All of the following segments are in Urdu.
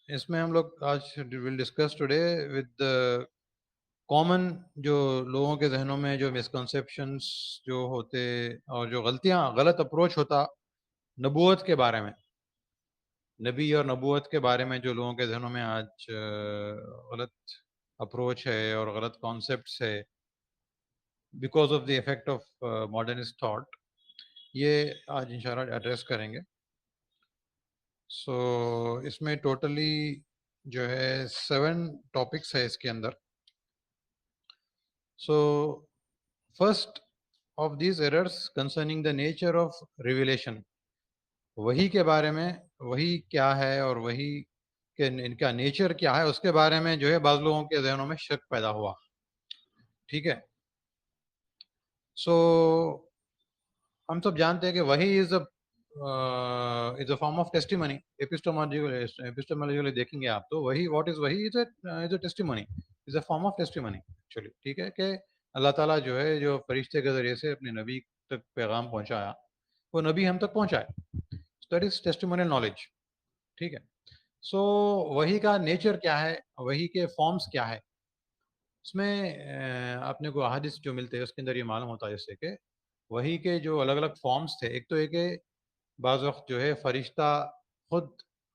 اس میں ہم لوگ آج will discuss today with common جو لوگوں کے ذہنوں میں جو مسکنسیپشنس جو ہوتے اور جو غلط اپروچ ہوتا نبوت کے بارے میں، نبی اور نبوت کے بارے میں جو لوگوں کے ذہنوں میں آج غلط اپروچ ہے اور غلط کانسیپٹس ہے because of the effect of modernist thought, یہ آج انشاءاللہ ایڈریس کریں گے. سو اس میں ٹوٹلی جو ہے 7 ٹاپکس ہے اس کے اندر. So first of these errors concerning the nature of revelation, وحی کے بارے میں، وحی کیا ہے اور وحی کہ ان کا نیچر کیا ہے، اس کے بارے میں جو ہے بعض لوگوں کے ذہنوں میں شک پیدا ہوا. ٹھیک ہے. سو ہم سب جانتے ہیں کہ وحی is a form of testimony. Epistemologically دیکھیں گے آپ تو وحی، واٹ از وحی؟ Is a testimony, is a form of testimony actually. ٹھیک ہے کہ اللہ تعالیٰ جو ہے جو فرشتے کے ذریعے سے اپنے نبی تک پیغام پہنچایا، وہ نبی ہم تک پہنچائے. That is testimonial knowledge. ٹھیک ہے. سو وحی کا نیچر کیا ہے، وحی کے فارمز کیا ہے؟ اس میں اپنے کو احادیث جو ملتے ہیں اس کے اندر یہ معلوم ہوتا ہے جیسے کہ وحی کے جو الگ الگ فارمز تھے. ایک تو یہ کہ بعض وقت جو ہے فرشتہ خود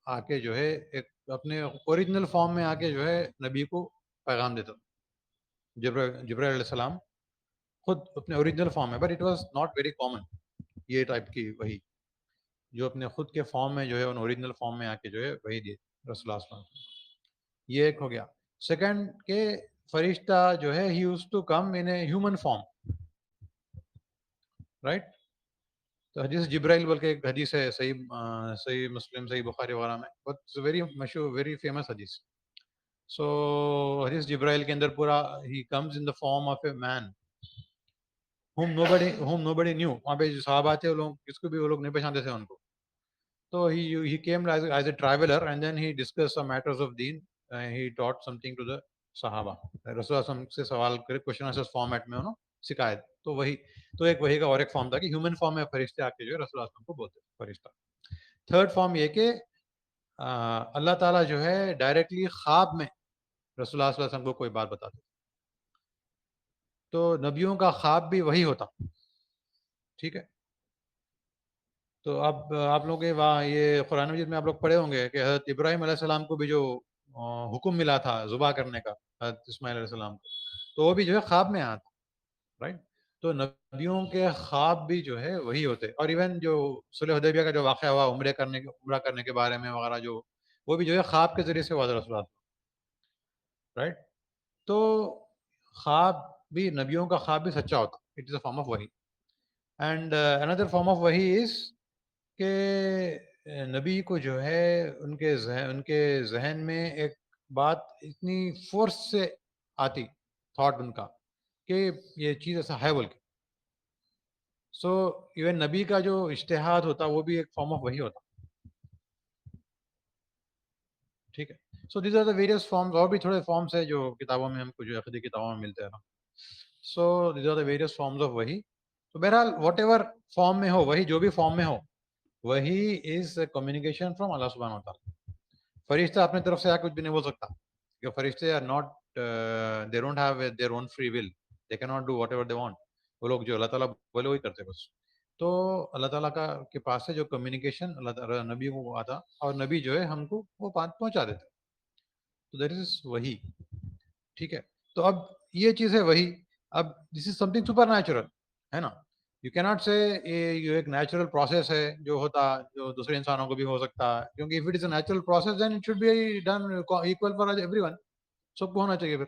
آ کے جو ہے ایک اپنے اوریجنل فارم میں آ کے جو ہے نبی کو پیغام دیتا. جبرائیل علیہ السلام خود اپنے اوریجنل فارم میں، but it was not very common یہ ٹائپ کی وحی جو اپنے خود کے فارم میں جو ہے ان اوریجنل فارم میں آ کے جو ہے وحی دی رسول اللہ صلی اللہ علیہ وسلم. یہ ایک ہو گیا. سیکنڈ کہ فرشتہ جو ہے he used to come in a human form, right. تو حدیث جبرائیل بول کے ایک حدیث ہے صحیح مسلم، صحیح بخاری وغیرہ میں، بٹ ویری مشہور، ویری فیمس حدیث. سو حدیث جبرائیل کے اندر پورا ہی comes in the form of a man whom nobody knew. وہاں پہ جو صحابہ تھے وہ لوگ کس کو بھی وہ لوگ نہیں پہچانتے تھے ان کو. تو he came as a traveler and then he discussed some matters of deen. He taught something to the صحابہ. رسول اللہ صلی اللہ علیہ وسلم سے سوال کرے کوشچن آنسر فارمیٹ میں انہوں سکھائے. تو وہی تو ایک وہی کا اور ایک فارم تھا کہ ہیومن فارم میں فرشتے آ کے جو ہے رسول اللہ صلی اللہ علیہ وسلم کو بولتے فرشتہ. تھرڈ فارم یہ کہ اللہ تعالیٰ جو ہے ڈائریکٹلی خواب میں رسول اللہ صلی اللہ علیہ وسلم کو کوئی بات بتاتے. تو نبیوں کا خواب بھی وہی ہوتا. ٹھیک ہے. تو اب آپ لوگوں کے وہاں یہ قرآن مجید میں آپ لوگ پڑھے ہوں گے کہ حضرت ابراہیم علیہ السلام کو بھی جو حکم ملا تھا ذبح کرنے کا حضرت اسماعیل علیہ السلام کو، تو وہ بھی جو ہے خواب میں آیا تھا، رائٹ. تو نبیوں کے خواب بھی جو ہے وہی ہوتے. اور ایون جو صلح حدیبیہ کا جو واقعہ ہوا عمرہ کرنے کے بارے میں وغیرہ، جو وہ بھی جو ہے خواب کے ذریعے سے ہوا تھا رسول اللہ، رائٹ. تو خواب بھی، نبیوں کا خواب بھی سچا ہوتا. It is a form of وحی. اینڈ اندر فارم آف وحی از کہ نبی کو جو ہے ان کے ذہن میں ایک بات اتنی فورس سے آتی، تھاٹ ان کا کہ یہ چیز ایسا ہے بول کے. سو ایون نبی کا جو اجتہاد ہوتا وہ بھی ایک فارم آف وحی ہوتا. ٹھیک ہے. So these are the various forms. اور بھی تھوڑے فارمس ہے جو کتابوں میں ہم کو جو عقیدی کتابوں میں ملتے ہیں نا. So these are the various forms of وحی. تو بہرحال واٹ ایور فارم میں ہو وہی، جو بھی فارم میں ہو وہی از کمیونیکیشن فرام اللہ سبحانہ و تعالیٰ. فرشتہ اپنے طرف سے کچھ بھی نہیں بول سکتا کہ فرشتے are not they don't have their own free will, they can not do whatever they want. وہ لوگ جو اللہ تعالیٰ بولے وہی کرتے بس. تو اللہ تعالیٰ کے پاس سے جو کمیونیکیشن اللہ تعالیٰ نبی کو آتا اور نبی جو ہے ہم کو وہ بات پہنچا دیتے. تو دیٹ از وہی. ٹھیک ہے. تو اب یہ چیز ہے وہی. اب دس از سم تھنگ سپر نیچرل ہے نا. یو کی ناٹ سے یہ ایک نیچرل پروسیس ہے جو ہوتا جو دوسرے انسانوں کو بھی ہو سکتا ہے، کیونکہ if it is a natural process then it should be done equal for everyone. سب کو ہونا چاہیے پھر.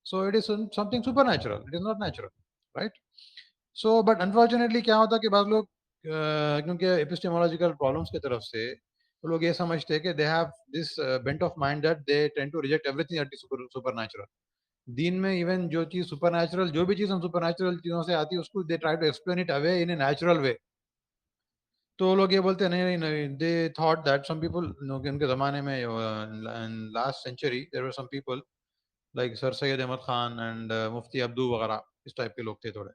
So it is something supernatural, it is not natural, right. So but unfortunately کیا ہوتا کہ بعض لوگ کیونکہ ایپسٹیمولوجیکل پرابلمس کی طرف سے وہ لوگ یہ سمجھتے ہیں کہ they have this bent of mind that they tend to reject everything that is supernatural. دین میں ایون جو چیز سپر نیچرل، جو بھی چیز ہم سپر نیچرل چیزوں سے آتی ہے اس کو they try to explain it away in a natural way. تو لوگ یہ بولتے ہیں نہیں، they thought that some people ان کے زمانے میں last century there were some people like sir Syed Ahmad Khan and مفتی عبدو وغیرہ، اس ٹائپ کے لوگ تھے تھوڑے.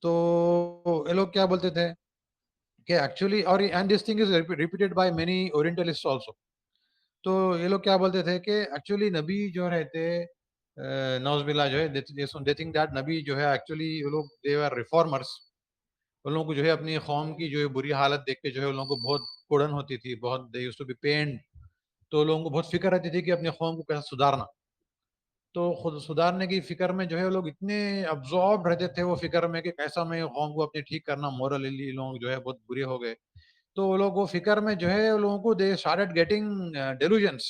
تو یہ لوگ کیا بولتے تھے کہ ایکچولی، اور and this thing is repeated by many orientalist also. تو یہ لوگ کیا بولتے تھے کہ ایکچولی نبی جو رہتے نوز باللہ جو ہے دے تھنک دیٹ نبی جو ہے ایکچولی وہ لوگ دے آر ریفارمرس. ان لوگوں کو جو ہے اپنی قوم کی جو ہے بری حالت دیکھ کے جو ہے ان لوگوں کو بہت کڑن ہوتی تھی, بہت دے یوزڈ ٹو بی پینڈ. تو لوگوں کو بہت فکر رہتی تھی کہ اپنی قوم کو کیسے سدھارنا. تو خود سدھارنے کی فکر میں جو ہے لوگ اتنے ابزارب رہتے تھے وہ فکر میں کہ کیسا میں قوم کو اپنی ٹھیک کرنا, مورلی لوگ جو ہے بہت برے ہو گئے. تو وہ لوگ وہ فکر میں جو ہے لوگوں کو they started getting delusions,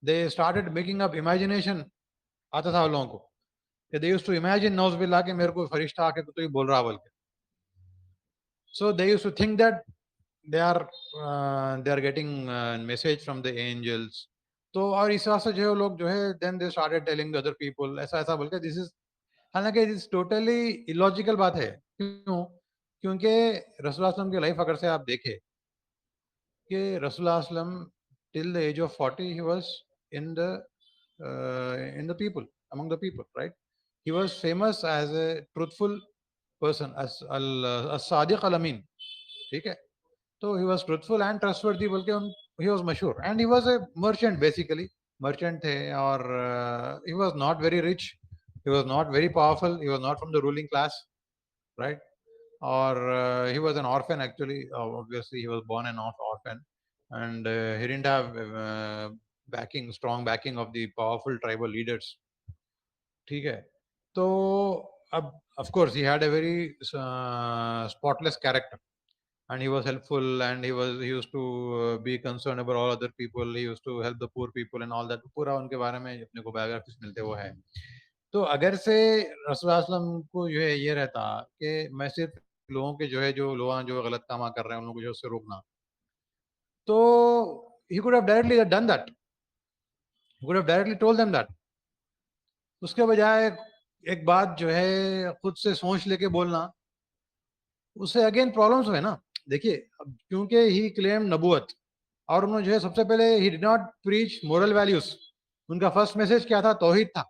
they started making up imagination آتا تھا لوگوں کو کہ دے یوزڈ ٹو امیجن نوز باللہ کہ میرے کو فرشتہ آ کے تو یہ بول رہا بول کے. So they used to think that they are getting message from the angels. تو اور اس واسطے جو ہے لوگ جو ہے then they started telling the other people ایسا ایسا بول کے this is, حالانکہ this is totally illogical بات ہے. کیوں؟ کیونکہ رسول اللہ علیہ وسلم کی لائف اگر سے آپ دیکھیں کہ رسول اللہ علیہ وسلم till the age of 40 he was in the people, among the people, right? He was famous as a truthful person, as al-Sadiq al-Amin. ٹھیک ہے, تو he was truthful and trustworthy بول کے he was مشہور, and he was a merchant basically, merchant تھے. اور he was not very rich, he was not very powerful, he was not from the ruling class, right? اور he was an orphan actually, obviously he was born an orphan, and he didn't have backing, strong backing of the powerful tribal leaders. ٹھیک ہے, تو اب of course he had a very spotless character, and he was helpful, and he used to be concerned about all other people, he used to help the poor people and all that. پورا ان کے بارے میں اپنے کو بایوگرافیز ملتے وہ ہے. تو اگر سے رسول اللہ علیہ وسلم کو جو ہے یہ رہتا کہ میں صرف لوگوں کے جو ہے جو لوگ جو غلط کام کر رہے ہیں ان لوگوں کو جو اس سے روکنا, تو he could have directly done that, he could have directly told them that. اس کے بجائے ایک بات جو ہے خود سے سوچ لے کے بولنا, اس سے اگین پرابلمس ہوئے نا. دیکھیے کیونکہ ہی کلیم نبوت, اور انہوں نے جو ہے سب سے پہلے ہی ڈid not preach moral values. ان کا فرسٹ میسج کیا تھا؟ توحید تھا.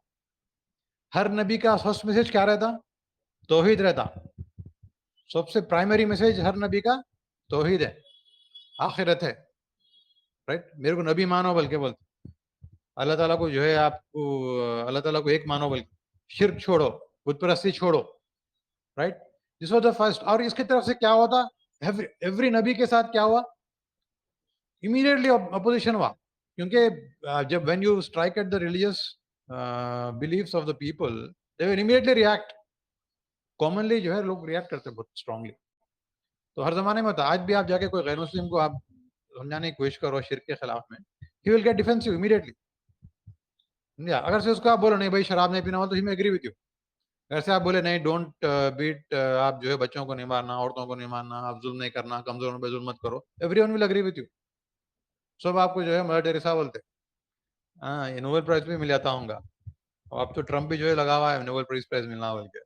ہر نبی کا فرسٹ میسج کیا رہتا؟ توحید رہتا. سب سے پرائمری میسج ہر نبی کا توحید ہے, آخرت ہے, رائٹ؟ میرے کو نبی مانو بلکہ بولتے, اللہ تعالیٰ کو جو ہے آپ کو اللہ تعالیٰ کو ایک مانو, بلکہ شرک چھوڑو, بت پرستی چھوڑو, right? This was the first. اور اس کی طرف سے کیا ہوتا؟ ایوری نبی کے ساتھ کیا ہوا؟ امیڈیٹلی اپوزیشن ہوا. کیونکہ جب when you strike at the religious beliefs of the people they will immediately react. Commonly جو ہے لوگ ریئیکٹ کرتے بہت اسٹرانگلی. تو ہر زمانے میں ہوتا. آج بھی آپ جا کے کوئی غیر مسلم کو آپ سمجھانے کی کوشش کرو شرک کے خلاف میں, ہی ول گیٹ ڈیفینسو امیڈیٹلی. اگر سے اس کو آپ بولو نہیں بھائی شراب نہیں پینا ہو تو ہی میں ایگری وتھ یو. اگر سے آپ بولے نہیں ڈونٹ بیٹ, آپ جو ہے بچوں کو نہیں مارنا, عورتوں کو نہیں مارنا, آپ ظلم نہیں کرنا, کمزوروں پہ ظلم مت کرو, everyone will agree with you. سب آپ کو جو ہے مدر ٹیریسا بولتے, ہاں یہ نوبل پرائز بھی مل جاتا ہوں گا. اب تو ٹرمپ بھی جو ہے لگا ہوا ہے نوبل پیس پرائز ملنا بول کے,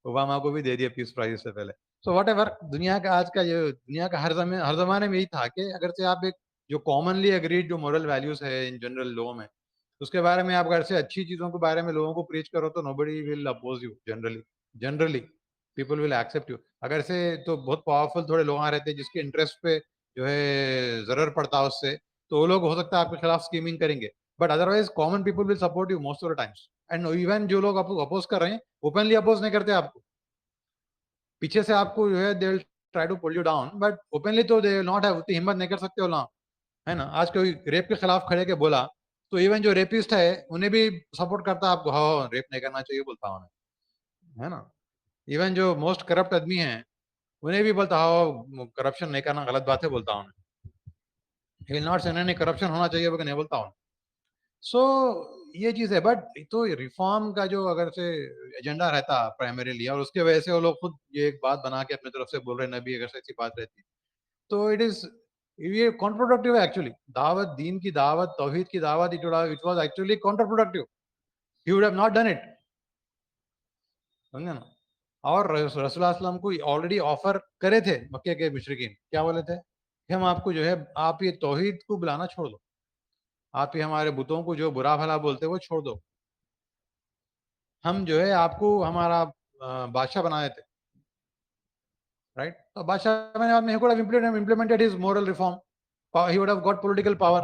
اوباما کو بھی دے دیا پیس پرائز سے پہلے. سو واٹ ایور, دنیا کا آج کا یہ دنیا کا ہر زمانے میں یہی تھا کہ اگر سے آپ ایک جو کامنلی اگریڈ جو مورل ویلیوز ہے ان جنرل لو میں, اس کے بارے میں آپ اگر سے اچھی چیزوں کے بارے میں لوگوں کو پریچ کرو تو nobody will oppose you. Generally people will accept you. اگر سے تو بہت پاورفل تھوڑے لوگ رہتے جس کے انٹرسٹ پہ جو ہے ضرر پڑتا اس سے, تو وہ لوگ ہو سکتا ہے آپ کے خلاف اسکیمنگ کریں گے, but otherwise common people will support you most of the Times. And even جو لوگ آپ کو اپوز کر رہے ہیں اوپنلی اپوز نہیں کرتے آپ کو, پیچھے سے آپ کو جو ہے they will try to pull you down, but openly تو دے ول ناٹ ہیو, اتنی ہمت نہیں کر سکتے ہو نا, ہے نا. آج کوئی ریپ کے خلاف کھڑے کے بولا تو ایون جو ریپسٹ ہے انہیں بھی سپورٹ کرتا آپ کو, ہاں ریپ نہیں کرنا چاہیے بولتا ہوں, ہے نا. ایون جو موسٹ کرپٹ آدمی ہیں انہیں بھی بولتا ہو کرپشن نہیں کرنا غلط بات ہے بولتا ہوں, ہی ول ناٹ سے نہیں کرپشن ہونا چاہیے بلکہ نہیں بولتا ہوں. سو یہ چیز ہے. بٹ تو ریفارم کا جو اگر سے ایجنڈا رہتا پرائمریلی, اور اس کی وجہ سے وہ لوگ خود یہ ایک بات بنا کے اپنی طرف سے بول رہے نبی اگر سے ایسی بات رہتی تو اٹ از یہ کاؤنٹر پروڈکٹیو ہے ایکچولی. دعوت, دین کی دعوت, توحید کی دعوت, it was actually counter productive. He would have not done it, سمجھے نا. اور رسول اللہ علیہ وسلم کو آلریڈی آفر کرے تھے مکے کے مشرکین, کیا بولے تھے کہ ہم آپ کو جو ہے آپ یہ توحید کو بلانا چھوڑ دو, آپ یہ ہمارے بتوں کو جو برا بھلا بولتے وہ چھوڑ دو, ہم جو ہے آپ کو ہمارا بادشاہ بنائے تھے, رائٹ. تو بادشاہ بنانے کے بعد میں could have implemented his moral reform, he would have got political power,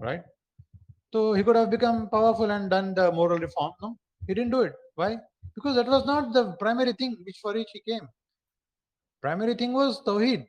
right? So he could have become powerful and done the moral reform. No, he didn't do it. Why? Because that was not the primary thing which for which he came. Primary thing was tawhid.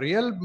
real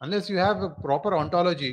unless you have a proper ontology,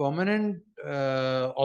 permanent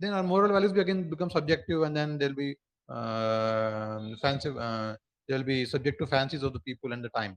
Then our moral values again become subjective, and then they'll be fancy. They'll be subject to fancies of the people and the time.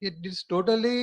it is totally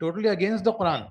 totally against the Quran.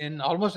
in almost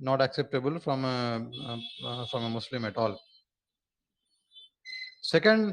not acceptable from a Muslim at all. Second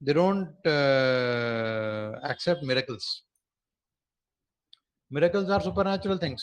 they don't accept miracles. Miracles are supernatural things.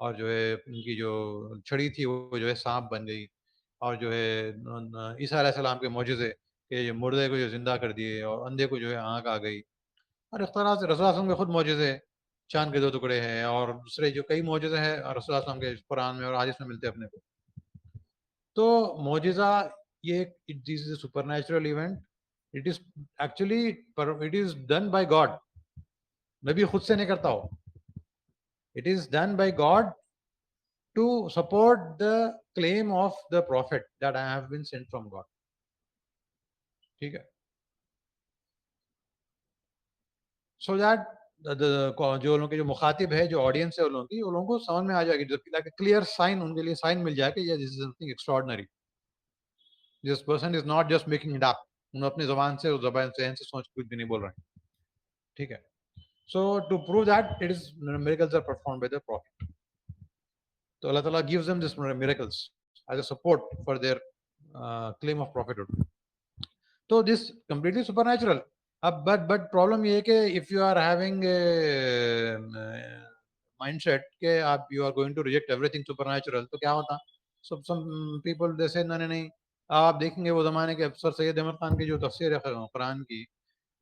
اور جو ہے ان کی جو چھڑی تھی وہ جو ہے سانپ بن گئی, اور جو ہے عیسیٰ علیہ السلام کے معجزے کہ مردے کو جو زندہ کر دیے, اور اندھے کو جو ہے آنکھ آ گئی, اور اس طرح سے رسول اللہ علیہ وسلم کے خود معجزے, چاند کے 2 ٹکڑے ہیں, اور دوسرے جو کئی معجزے ہیں رسول اللہ علیہ وسلم کے قرآن میں اور حدیث میں ملتے ہیں اپنے کو. تو معجزہ یہ it is a supernatural event, it is actually it is done by God. نبی خود سے نہیں کرتا ہو, it is done by God to support the claim of the prophet that I have been sent from God. ٹھیک ہے, سو دیٹ جو لوگوں کے جو مخاطب ہے, جو آڈینس ہے, ان لوگوں کو سمجھ میں آ جائے گی, کلیئر سائن ان کے لیے سائن مل جائے کہ یہ this is something extraordinary, this person is not just making it up. انہوں اپنی زبان سے زبان ذہن سے سوچ کچھ بھی نہیں بول رہے ہیں. ٹھیک ہے, so to prove that it is miracles are performed by the prophet. تو اللہ تعالیٰ gives them this miracles as a support for their claim of prophethood. تو this completely supernatural. اب but problem یہ ہے کہ if you are having a mindset کہ آپ you are going to reject everything supernatural, تو کیا ہوتا, some people they say نہیں. آپ دیکھیں گے وہ زمانے کے افسر سید احمد خان کی جو تفسیر ہے قرآن کی,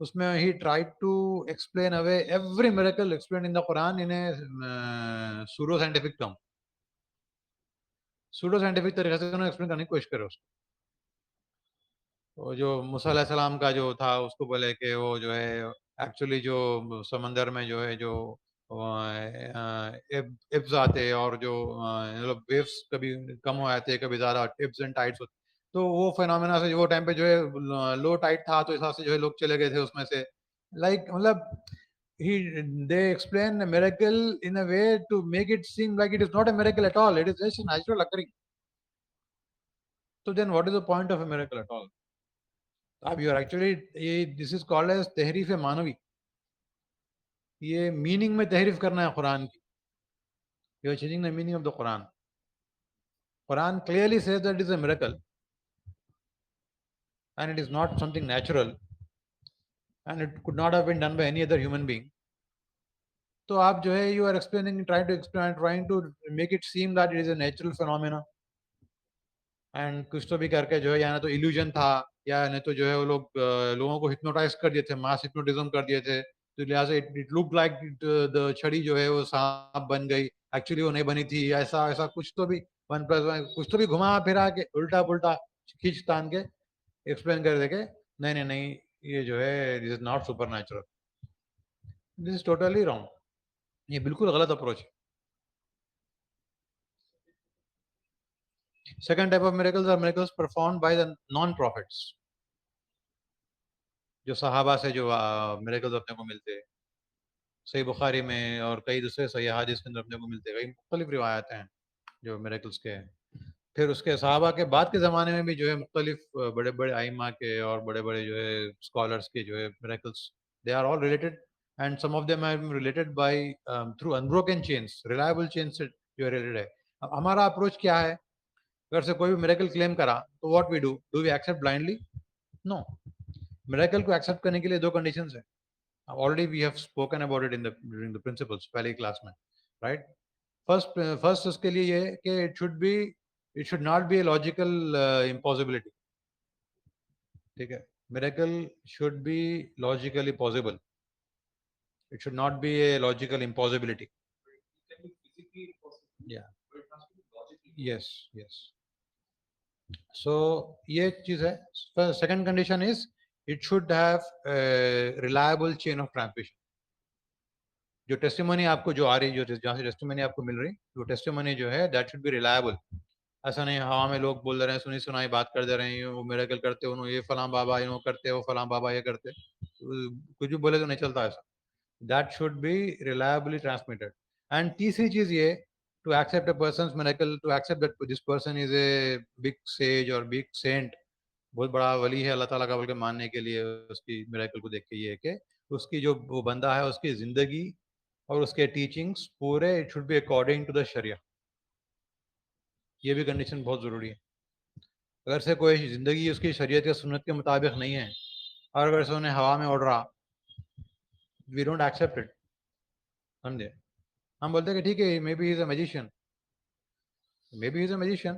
اس میں he tried to explain away every miracle explained in the Quran in a pseudo scientific term. Pseudo scientific طریقے سے انہوں نے ایکسپلین کرنے کی کوشش کرے اس کو. جو موسیٰ علیہ السلام کا جو تھا اس کو بولے کہ وہ جو ہے ایکچولی جو سمندر میں جو ہے جو ایبز آتے اور جو ویوز کبھی کم ہو جاتے کبھی زیادہ ایبز اینڈ ٹائڈس ہوتے, تو وہ فینومینا سے وہ ٹائم پہ جو ہے لو ٹائڈ تھا تو اس حساب سے جو ہے لوگ چلے گئے تھے اس میں سے, لائک مطلب they explain a miracle in a way to make it seem like it is not a miracle at all, it is just a natural occurring. So then what is the point of a miracle at all? You are actually, this is called as تحریف مانوی. یہ میننگ میں تحریف کرنا ہے قرآن کی. You are changing the meaning of the Quran. Quran clearly says that it is a miracle and it is not something natural and it could not have been done by any other human being. تو آپ جو ہے you are explaining, trying to make it seem that it is a natural phenomena. And کچھ تو بھی کر کے جو ہے یا نہ تو ایلوژن تھا یا نہیں تو جو ہے وہ لوگ لوگوں کو ہپنوٹائز کر دیے تھے, ماس ہپنوٹزم کر دیے تھے, تو لہٰذا اٹ لک لائک دا چھڑی جو ہے وہ سانپ بن گئی, ایکچولی وہ نہیں بنی تھی. ایسا کچھ تو بھی 1+1 کچھ تو بھی گھما پھرا کے الٹا پلٹا کھینچ تان کے ایکسپلین کر دے کے نہیں یہ جو ہے this is not supernatural, this is totally wrong. یہ بالکل غلط اپروچ ہے. Second type of miracles are miracles performed by the non-prophets. جو صحابہ سے جو miracles اپنے کو ملتے, صحیح بخاری میں اور کئی دوسرے صحیح حدیث کے اندر اپنے کو ملتے, کئی مختلف روایات ہیں جو miracles کے ہیں. پھر اس کے صحابہ کے بعد کے زمانے میں بھی جو ہے مختلف بڑے بڑے ائمہ کے اور بڑے بڑے جو ہے اسکالرس کے جو ہے miracles, they are all related and some of them are related by through unbroken chains, reliable chains سے جو ہے related ہے. ہمارا اپروچ کیا ہے, اگر سے کوئی بھی میریکل کلیم کرا تو what we do we accept blindly? No. Miracle کو ایکسپٹ کرنے کے لیے 2 کنڈیشنز ہیں. Already we have spoken about it during the principles پہلی کلاس میں, رائٹ. فرسٹ اس کے لیے یہ ہے کہ it should not be a logical impossibility. ٹھیک ہے, miracle should be logically possible, it should not be a logical impossibility. Yeah. Yes. So یہ چیز ہے. Second condition is it should have reliable chain of transmission. جو ٹیسٹیمونی آپ کو جو آ رہی, جو جہاں سے ٹیسٹیمونی آپ کو مل رہی, وہ ٹیسٹیمونی جو ہے دیٹ شوڈ بی ریلائبل. ایسا نہیں ہوا میں لوگ بول رہے ہیں, سنی سنائی بات کر دے رہے ہیں, وہ میریکل کرتے انہوں یہ فلاں بابا انہوں کرتے, وہ فلاں بابا یہ کرتے, کچھ بھی بولے تو نہیں چلتا ایسا. That should be reliably transmitted. And تیسری چیز یہ, to accept a person's miracle, to accept that this person is a big sage or big saint, بہت بڑا ولی ہے اللہ تعالیٰ کا بول کے ماننے کے لیے اس کی میریکل کو دیکھ کے یہ ہے کہ اس کی جو وہ بندہ ہے اس کی زندگی اور اس کے ٹیچنگس پورے it should be according to the شریعہ. یہ بھی کنڈیشن بہت ضروری ہے. اگر سے کوئی زندگی اس کی شریعت یا سنت کے مطابق نہیں ہے اور اگر سے انہیں ہوا میں اڑ رہا, وی ڈونٹ ایکسیپٹ اٹ. سمجھے؟ ہم بولتے ہیں کہ ٹھیک ہے maybe he is a magician, maybe he is a magician,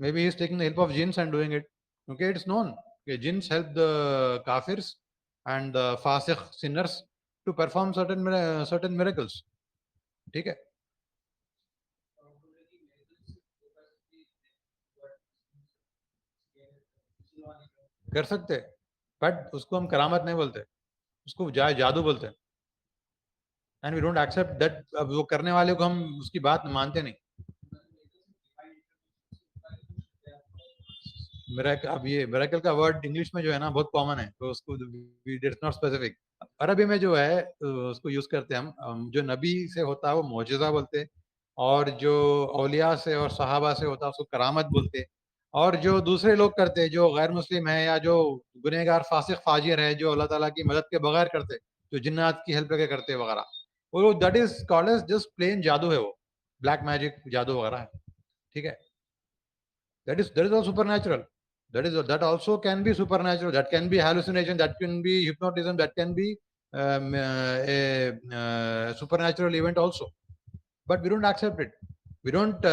maybe he is taking the help of jinns and doing it. Okay, it's known کہ jinns help the kafirs and the fasiq sinners to perform certain miracles. ٹھیک ہے, کر سکتے, بٹ اس کو ہم کرامت نہیں بولتے, اس کو جادو بولتے ہیں. And we don't accept that. اب وہ کرنے والے کو ہم اس کی بات مانتے نہیں. اب یہ میریکل کا ورڈ انگلش میں جو ہے نا بہت کامن ہے, تو اس کو اٹس ناٹ اسپیسیفک. عربی میں جو ہے اس کو یوز کرتے ہیں ہم, جو نبی سے ہوتا ہے وہ معجزہ بولتے, اور جو اولیاء سے اور صحابہ سے ہوتا ہے اس کو کرامت بولتے, اور جو دوسرے لوگ کرتے جو غیر مسلم ہے یا جو گنہگار فاسق فاجر ہے جو اللہ تعالیٰ کی مدد کے بغیر کرتے, جو جنات کی ہیلپ کر کے کرتے وغیرہ, وہ that is called as just plain جادو ہے, وہ بلیک میجک جادو وغیرہ ہے. ٹھیک ہے, that is all supernatural. That also can be supernatural, that can be hallucination, that can be hypnotism, that can be a supernatural event also, but we don't accept it. We don't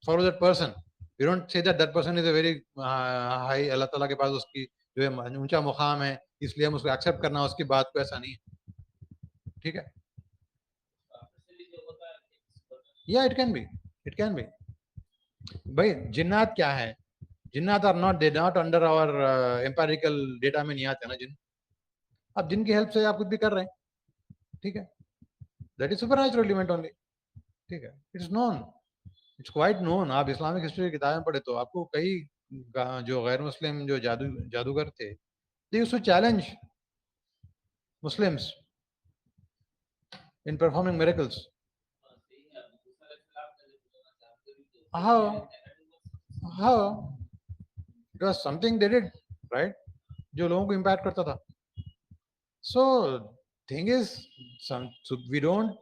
follow that person. We don't say that person is a very high, اللہ تعالیٰ کے پاس اس کی جو ہے اونچا مقام ہے, اس لیے ہم اس کو ایکسیپٹ کرنا اس کی بات کو, ایسا نہیں ہے. ٹھیک ہے, یا اٹ کین بی. بھائی جنات کیا ہے, جنات are not, they not under our empirical data میں نہیں آتے نا جن. اب جن کی ہیلپ سے آپ کچھ بھی کر رہے ہیں, ٹھیک ہے, that is supernatural event only. ٹھیک ہے, اٹس نون, اٹس کوائٹ نون. آپ اسلامک ہسٹری کی کتابیں پڑھے تو آپ کو کئی جو غیر مسلم جو جادوگر تھے, they used to challenge Muslims in performing miracles. How? It was something they did, right? جو لوگوں کو امپیکٹ کرتا تھا. So thing is, we don't,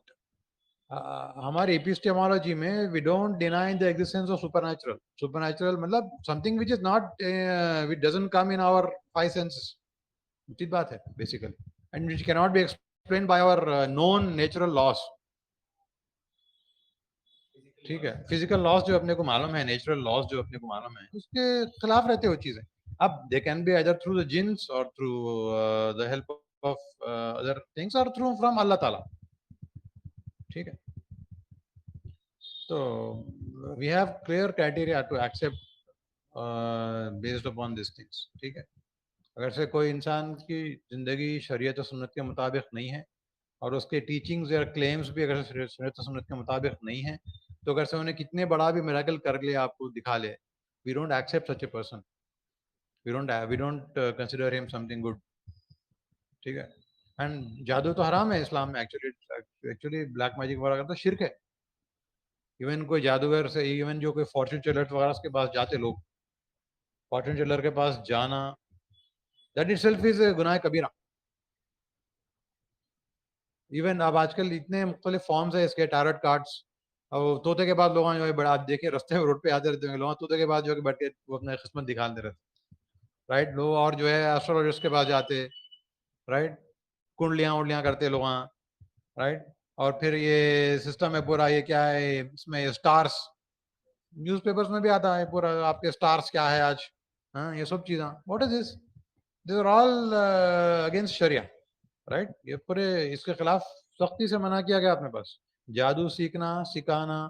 ہماری ایپیسٹیمالوجی میں we don't deny the existence of supernatural. Supernatural مطلب something which is not, which doesn't come in our five senses. یہ بات ہے basically, and which cannot be explained by our known natural laws. ٹھیک ہے, فزیکل لاس جو اپنے کو معلوم ہے, نیچرل لاس جو اپنے کو معلوم ہے, اس کے خلاف رہتے وہ چیزیں. اب they can be either through the جنس or through the help of other things or through from اللہ تعالیٰ. ٹھیک ہے, تو we have clear criteria to accept based upon these things. ٹھیک ہے, اگر سے کوئی انسان کی زندگی شریعت و سنت کے مطابق نہیں ہے, اور اس کے ٹیچنگز یا کلیمز بھی اگر شریعت و سنت کے مطابق نہیں ہیں, تو اگر سے انہیں کتنے بڑا بھی میریکل کر لے, آپ کو دکھا لے, we don't accept such a person, we don't consider ہم سم تھنگ گڈ. ٹھیک ہے, اینڈ جادو تو حرام ہے اسلام میں. ایکچولی بلیک میجک وغیرہ کا تو شرک ہے. ایون کوئی جادوگر سے, ایون جو کوئی فارچون ٹیلر وغیرہ اس کے پاس جاتے لوگ, فارچون ٹیلر کے پاس جانا, دیٹ اٹ سیلف از اے گناہ کبیرہ. ایون اب آج کل اتنے مختلف فارمز ہیں اس کے, ٹیرٹ کارڈس, اور طوطے کے بعد لوگ جو ہے بڑا, آپ دیکھیں رستے میں روڈ پہ آتے رہتے ہیں لوگ, طوطے کے بعد جو ہے بیٹھ کے وہ اپنا قسمت دکھاتے رہتے, رائٹ. لوگ اور جو ہے ایسٹرولوجسٹ کے پاس جاتے, رائٹ, کنڈلیاں وڈلیاں کرتے لوگ, رائٹ. اور پھر یہ سسٹم ہے پورا, یہ کیا ہے اس میں اسٹارس, نیوز پیپرز میں بھی آتا ہے پورا, آپ کے اسٹارس کیا ہے آج, ہاں یہ سب چیزاں. What is this? These are all against شریعہ, رائٹ. یہ پورے اس کے خلاف سختی سے منع کیا گیا اپنے پاس. جادو سیکھنا سکھانا,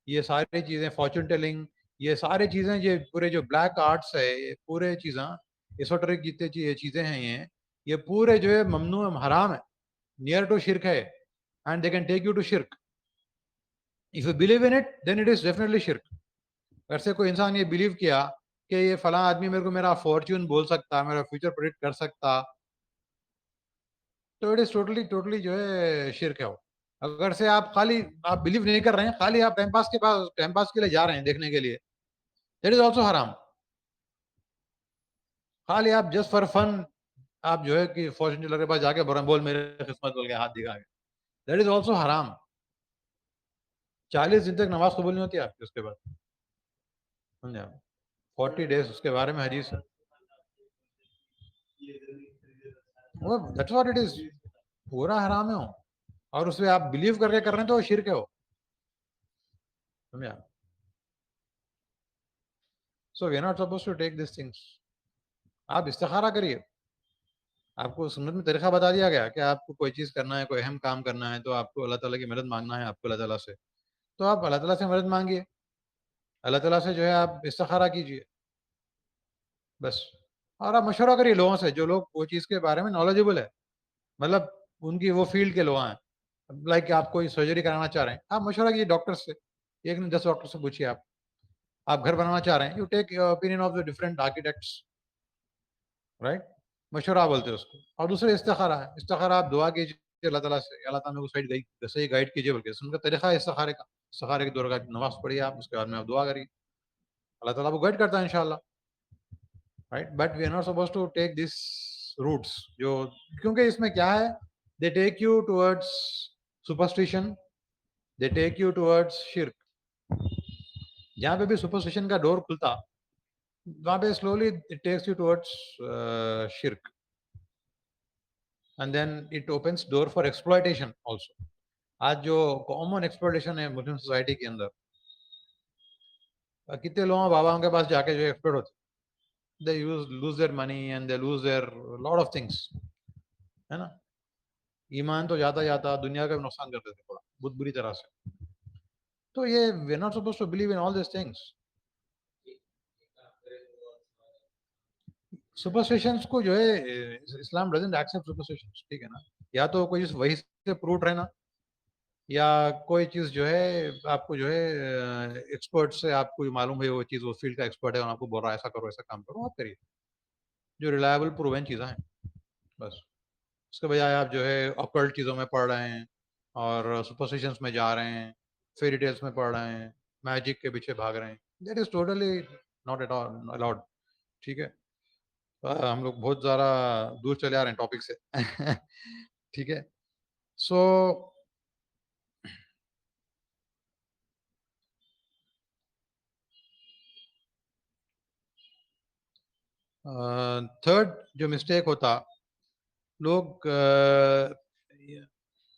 یہ ساری چیزیں, فارچون ٹیلنگ, یہ ساری چیزیں, یہ پورے جو بلیک آرٹس ہے, یہ پورے چیزاں ایسوٹرک جتنے چیزیں ہیں, یہ پورے جو ہے ممنوع, حرام ہے, نیئر ٹو شرک ہے, and they can take you to شرک. If you believe in it then it is definitely شرک. اگر سے کوئی انسان یہ بلیو کیا کہ یہ فلاں آدمی میرے کو میرا فارچون بول سکتا, میرا فیوچر پریڈکٹ کر سکتا, تو اٹ از ٹوٹلی جو ہے شرک ہے وہ. اگر سے آپ خالی آپ بلیو نہیں کر رہے ہیں, خالی آپ ٹائم پاس کے لیے جا رہے ہیں دیکھنے کے لیے, دیٹ از آلسو حرام. خالی آپ جسٹ فار فن آپ جو ہے کہ فارچون ٹیلر کے پاس جا کے بول میرے قسمت بول کے ہاتھ دکھا کے, دیٹ از آلسو حرام. 40 دن تک نماز قبول نہیں ہوتی آپ کی اس کے بعد, سمجھے آپ, 40 days اس کے بارے میں حدیث ہے. That's what it is. پورا حرام ہے. اور اس پہ آپ بلیو کر کے کر رہے ہیں تو شرک ہے وہ. سمجھا؟ So we are not supposed to take these things. آپ استخارہ کریے. آپ کو سنت میں طریقہ بتا دیا گیا کہ آپ کو کوئی چیز کرنا ہے, کوئی اہم کام کرنا ہے, تو آپ کو اللہ تعالیٰ کی مدد مانگنا ہے, آپ کو اللہ تعالیٰ سے, تو آپ اللہ تعالیٰ سے مدد مانگیے, اللہ تعالیٰ سے جو ہے آپ استخارہ کیجیے بس. اور آپ مشورہ کریے لوگوں سے جو لوگ وہ چیز کے بارے میں نالجبل ہے, مطلب ان کی وہ فیلڈ کے لوگ ہیں. لائک آپ کوئی سرجری کرانا چاہ رہے ہیں, آپ مشورہ کیجیے ڈاکٹر سے, ایک نہیں 10 ڈاکٹر سے پوچھیے. آپ گھر بنانا چاہ رہے ہیں, you take opinion of the different architects, right, مشورہ بولتے ہیں اس کو. اور دوسرے استخارہ ہے. استخارہ آپ دعا کیجیے اللہ تعالیٰ سے, اللہ تعالیٰ کو صحیح گائیڈ کیجیے, بلکہ ان کا طریقہ ہے استخارے کا. استخارے کے دور کا نماز پڑھیے آپ, اس کے بعد میں آپ دعا کریے, اللہ تعالیٰ کو گائیڈ کرتا ہے انشاءاللہ, right. But we are not suppose to take this routes, جو کیونکہ اس میں کیا ہے, they take you towards superstition, they take you towards شرک. جہاں پہ بھی سپرسٹیشن کا ڈور کھلتا وہاں پہ slowly it takes you towards shirk, and then it opens door for exploitation also. آج جو common exploitation ہے مسلم سوسائٹی کے اندر, کتنے لوگوں باباؤں کے پاس جا کے جو ایکسپلوٹ ہوتے, they lose their money and they lose their lot of things, ہے نا. ایمان تو جاتا جاتا دنیا کا بھی نقصان کرتے تھے تھوڑا بہت بری طرح سے. تو یہ we are not supposed to believe in all these things. Superstitions کو جو ہے اسلام ڈزنٹ ایکسپٹ سپرسٹیشنس, ٹھیک ہے نا. یا تو کوئی چیز وہی سے پروٹ رہنا, یا کوئی چیز جو ہے آپ کو جو ہے ایکسپرٹ سے آپ کو معلوم ہے وہ چیز وہ فیلڈ کا ایکسپرٹ ہے اور آپ کو بول رہا ہے ایسا کرو ایسا کام کرو, آپ کریے جو ریلائبل پروون چیزیں ہیں بس. اس کے بجائے آپ جو ہے اکلٹ چیزوں میں پڑھ رہے ہیں اور سپرسٹیشنس میں جا رہے ہیں, فیری ٹیلس میں پڑھ رہے ہیں, میجک کے پیچھے بھاگ رہے ہیں, that is totally not at all allowed, ٹھیک ہے. ہم لوگ بہت زیادہ دور چلے آ رہے ہیں ٹاپک سے, ٹھیک ہے. سو تھرڈ جو مسٹیک ہوتا, لوگ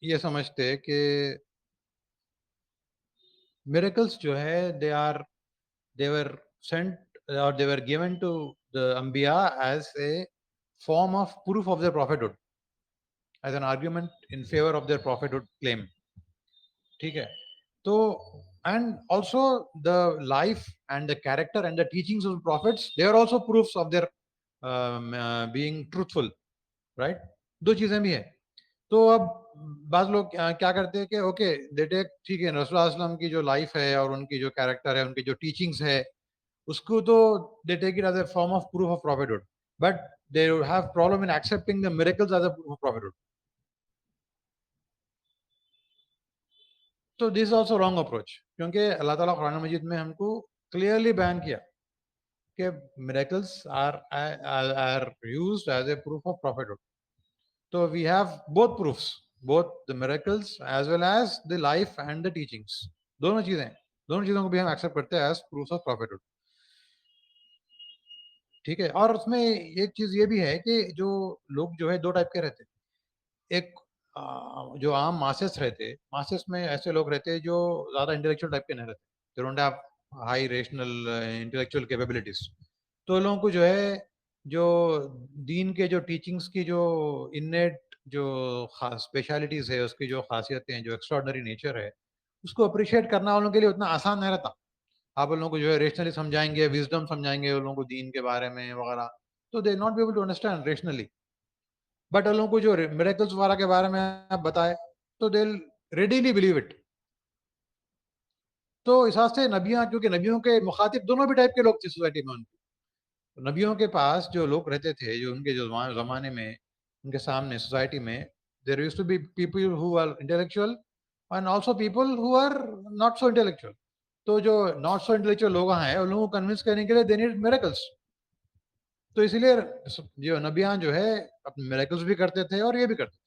یہ سمجھتے کہ میریکلس جو ہے they were sent or they were given to the Anbiya as a form of proof of their prophethood, as an argument in favor of their prophethood claim, ٹھیک ہے. تو and also the life and the character and the teachings of the prophets, they are also proofs of their being truthful, right. دو چیزیں بھی ہیں. تو اب بعض لوگ کیا کرتے ہیں کہ اوکے دے ٹیک, ٹھیک ہے, رسول اللہ علیہ وسلم کی جو لائف ہے اور ان کی جو کیریکٹر ہے, ان کی جو ٹیچنگس ہے, اس کو تو they take it as a form of proof of prophethood, but they have problem in accepting the miracles as a proof of prophethood. So this is also wrong approach, کیونکہ اللہ تعالیٰ قرآن مجید میں ہم کو کلیئرلی بیان کیا کہ miracles are used as a proof of prophethood. So we have both proofs, both the miracles as well as the life and the teachings, دونوں چیزوں کو بھی ہم ایکسپٹ کرتے ہیں ایز پروف آف پروفیٹہڈ, ٹھیک ہے. اور اس میں ایک چیز یہ بھی ہے کہ جو لوگ جو ہے دو ٹائپ کے رہتے, ایک جو عام ماسس رہتے, ماسس میں ایسے لوگ رہتے جو زیادہ انٹلیکچوئل ٹائپ کے نہیں رہتے, they don't have high rational intellectual capabilities. تو لوگوں کو جو ہے جو دین کے جو ٹیچنگس کی جو انیٹ جو اسپیشلٹیز ہے, اس کی جو خاصیتیں ہیں, جو ایکسٹراڈنری نیچر ہے, اس کو اپریشیٹ کرنا ان لوگوں کے لیے اتنا آسان نہیں رہتا. آپ ان لوگوں کو جو ہے ریشنلی سمجھائیں گے, وزڈم سمجھائیں گے ان لوگوں کو دین کے بارے میں وغیرہ, تو they not be able to understand rationally. But ان لوگوں کو جو میریکلس وغیرہ کے بارے میں آپ بتائے تو دے ریڈیلی بلیو اٹ. تو اس حساب سے نبیاں, کیونکہ نبیوں کے مخاطب دونوں بھی ٹائپ کے لوگ تھے سوسائٹی میں, ان کی نبیوں کے پاس جو لوگ رہتے تھے, جو ان کے جو زمانے میں ان کے سامنے سوسائٹی میں, there used to be people who are intellectual and also people who are not so intellectual. تو جو not so intellectual لوگ ہیں ان لوگوں کو کنونس کرنے کے لیے they need miracles. تو اسی لیے جو نبیاں جو ہے اپنے میریکلس بھی کرتے تھے اور یہ بھی کرتے تھے,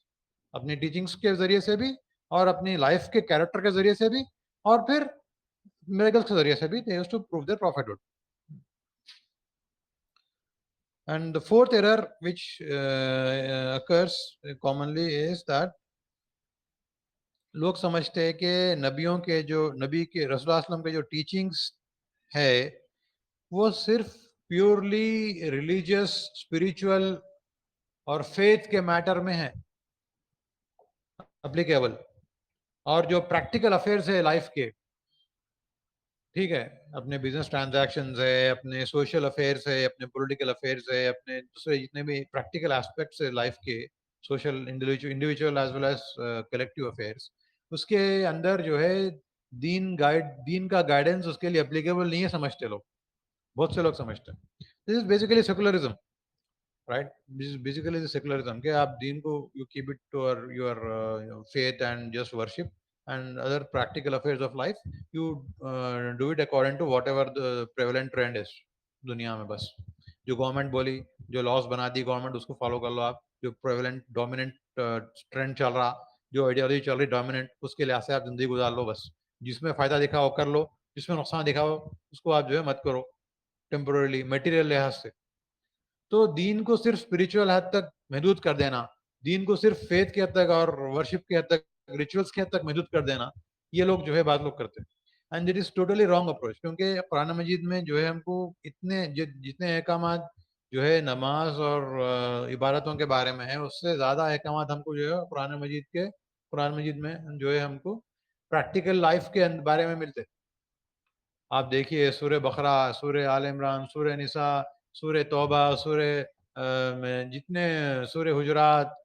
اپنی ٹیچنگس کے ذریعے سے بھی اور اپنی لائف کے کیریکٹر کے ذریعے سے بھی اور پھر میریکلس کے ذریعے سے بھی they used to prove their prophethood. And the fourth error which occurs commonly is that لوگ سمجھتے ہیں کہ نبیوں کے جو نبی کے رسول اللہ علیہ وسلم کے جو ٹیچنگس ہے وہ صرف پیورلی ریلیجیس اسپریچول اور فیتھ کے میٹر میں ہے اپلیکیبل، اور جو پریکٹیکل افیئرس ہے لائف کے، ٹھیک ہے، اپنے بزنس ٹرانزیکشنز ہے، اپنے سوشل افیئرس ہے، اپنے پولیٹیکل افیئرس ہے، اپنے دوسرے جتنے بھی پریکٹیکل اسپیکٹس ہے لائف کے، social individual as well as collective affairs, اس کے اندر جو ہے دین کا گائیڈنس اس کے لیے اپلیکیبل نہیں ہے سمجھتے لوگ، بہت سے لوگ سمجھتے ہیں this is basically secularism, right, this is basically secularism کہ آپ دین کو you keep it to your faith and just worship and other practical affairs of life you do it according to whatever the prevalent trend is دنیا میں. بس جو گورنمنٹ بولی، جو لاس بنا دی گورنمنٹ، اس کو فالو کر لو آپ. جو پریولنٹ ڈومیننٹ ٹرینڈ چل رہا، جو آئیڈیالوجی چل رہی ڈومیننٹ، اس کے لحاظ سے آپ زندگی گزار لو. بس جس میں فائدہ دکھا وہ کر لو، جس میں نقصان دکھا ہو اس کو آپ جو ہے مت کرو ٹیمپرریلی میٹیریل لحاظ سے. تو دین کو صرف اسپریچول حد تک محدود کر دینا، دین کو صرف فیتھ کی حد تک اور ورشپ کی حد تک، ریچولس کی حد تک محدود کر دینا، یہ لوگ جو ہے بعض لوگ کرتے ہیں. And it is totally wrong approach, کیونکہ قرآن مجید میں جو ہے ہم کو اتنے جتنے احکامات جو ہے نماز اور عبادتوں کے بارے میں ہے، اس سے زیادہ احکامات ہم کو جو ہے قرآن مجید میں جو ہے ہم کو پریکٹیکل لائف کے بارے میں ملتے. آپ دیکھیے سورہ بقرہ، سورہ آل عمران، سورہ نساء، سورہ توبہ، سورہ جتنے سورہ حجرات،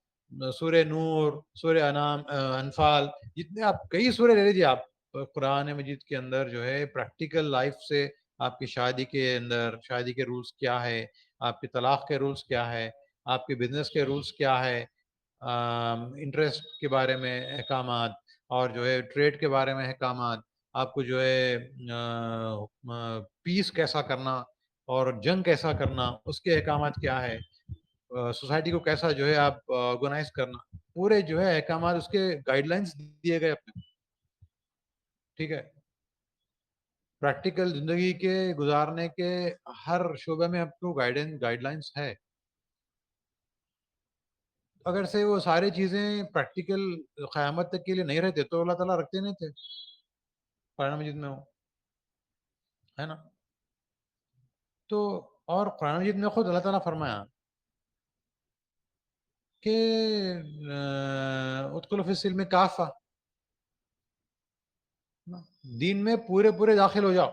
سورہ نور، سورہ انفال، جتنے آپ کئی سورہ لے لیجیے آپ قرآن مجید کے اندر جو ہے پریکٹیکل لائف سے آپ کی شادی کے اندر شادی کے رولز کیا ہے، آپ کے طلاق کے رولز کیا ہے، آپ کے بزنس کے رولز کیا ہے، انٹرسٹ کے بارے میں احکامات، اور جو ہے ٹریڈ کے بارے میں احکامات، آپ کو جو ہے پیس کیسا کرنا اور جنگ کیسا کرنا اس کے احکامات کیا ہے، سوسائٹی کو کیسا جو ہے آپ آرگنائز کرنا، پورے جو ہے احکامات اس کے گائیڈ لائنس دیے گئے اپنے. ٹھیک ہے، پریکٹیکل زندگی کے گزارنے کے ہر شعبے میں آپ کو گائیڈ لائنس ہے. اگر سے وہ ساری چیزیں پریکٹیکل قیامت تک کے لیے نہیں رہتے تو اللہ تعالیٰ رکھتے نہیں تھے قرآن مجید میں، وہ ہے نا. تو اور قرآن مجید میں خود اللہ تعالیٰ فرمایا کہ ادخلوا فی السلم کافہ، دین میں پورے داخل ہو جاؤ.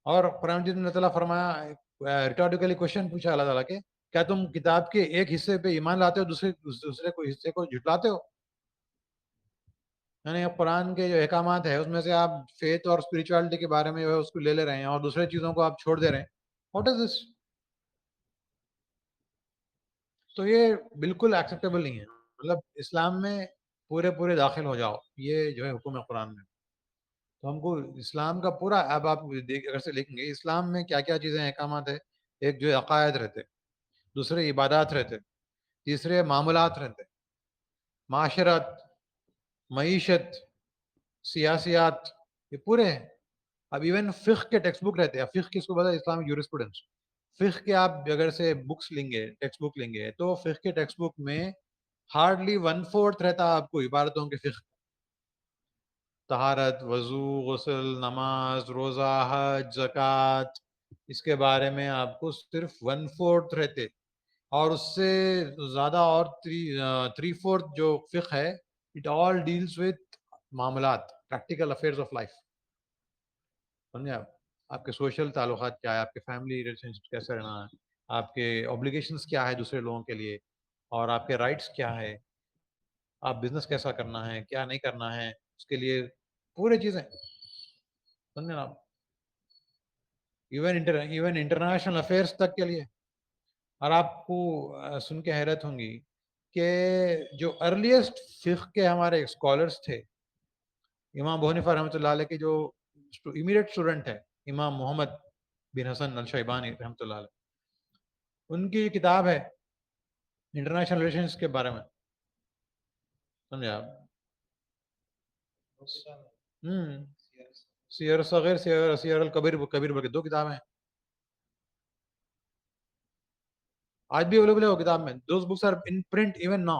اور قرآن مجید میں اللہ تعالیٰ فرمایا، ریٹوریکلی کوشچن پوچھا اللہ تعالیٰ کہ کیا تم کتاب کے ایک حصے پہ ایمان لاتے ہو، دوسرے کو حصے کو جھٹلاتے ہو؟ یعنی قرآن کے جو احکامات ہیں اس میں سے آپ فیتھ اور اسپریچوالٹی کے بارے میں جو ہے اس کو لے رہے ہیں اور دوسرے چیزوں کو آپ چھوڑ دے رہے ہیں. واٹ از دس؟ تو یہ بالکل ایکسیپٹیبل نہیں ہے. مطلب اسلام میں پورے داخل ہو جاؤ، یہ جو ہے حکم ہے قرآن میں. تو ہم کو اسلام کا پورا، اب آپ اگر سے لکھیں گے اسلام میں کیا کیا چیزیں احکامات ہے. ایک جو عقائد رہتے، دوسرے عبادات رہتے، تیسرے معاملات رہتے، معاشرت، معیشت، سیاسیات، یہ پورے ہیں. اب ایون فقہ کے ٹیکسٹ بک رہتے ہیں. فقہ کس کو بتا ہے؟ Islamic jurisprudence. فقہ کے آپ اگر سے بکس لیں گے، ٹیکسٹ بک لیں گے، تو فقہ کے ٹیکسٹ بک میں ہارڈلی 1/4 رہتا آپ کو عبادتوں کے فقہ، طہارت، وضو، غسل، نماز، روزہ، حج، زکوٰۃ، اس کے بارے میں آپ کو صرف 1/4 رہتے. اور اس سے زیادہ اور 3/4 جو فقہ ہے، اٹ آل ڈیلز وتھ معاملات، پریکٹیکل افیئرز آف لائف. سمجھے آپ کے سوشل تعلقات کیا ہے، آپ کے فیملی ریلیشن کیسے رہنا ہے، آپ کے اوبلیگیشنس کیا ہے دوسرے لوگوں کے لیے، اور آپ کے رائٹس کیا ہے، آپ بزنس کیسا کرنا ہے، کیا نہیں کرنا ہے، اس کے لیے پورے چیزیں. سمجھے آپ، ایون انٹرنیشنل افیئرس تک کے لیے. اور آپ کو سن کے حیرت ہوں گی کہ جو ارلیسٹ فقہ کے ہمارے اسکالرس تھے، امام ابو حنیفہ رحمۃ اللہ علیہ کے جو امیڈیٹ اسٹوڈنٹ ہے، امام محمد بن حسن الشیبانی رحمۃ اللہ علیہ، ان کی کتاب ہے انٹرنیشنل ریلیشنز کے بارے میں. سمجھے آپ، سیر صغیر، سیر الکبیر، کبیر بلکہ 2 کتابیں ہیں، آج بھی اویلیبل ہے وہ کتاب میں. Those books are in print even now.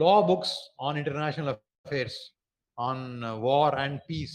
law books on international affairs, on war and peace,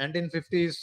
1950s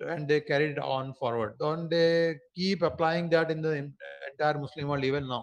and they carried on forward, and they keep applying that in the entire Muslim world even now,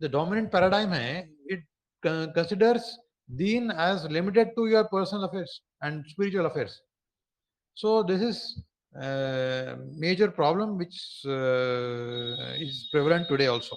the dominant paradigm hai, it considers deen as limited to your personal affairs and spiritual affairs. So this is a major problem which is prevalent today also.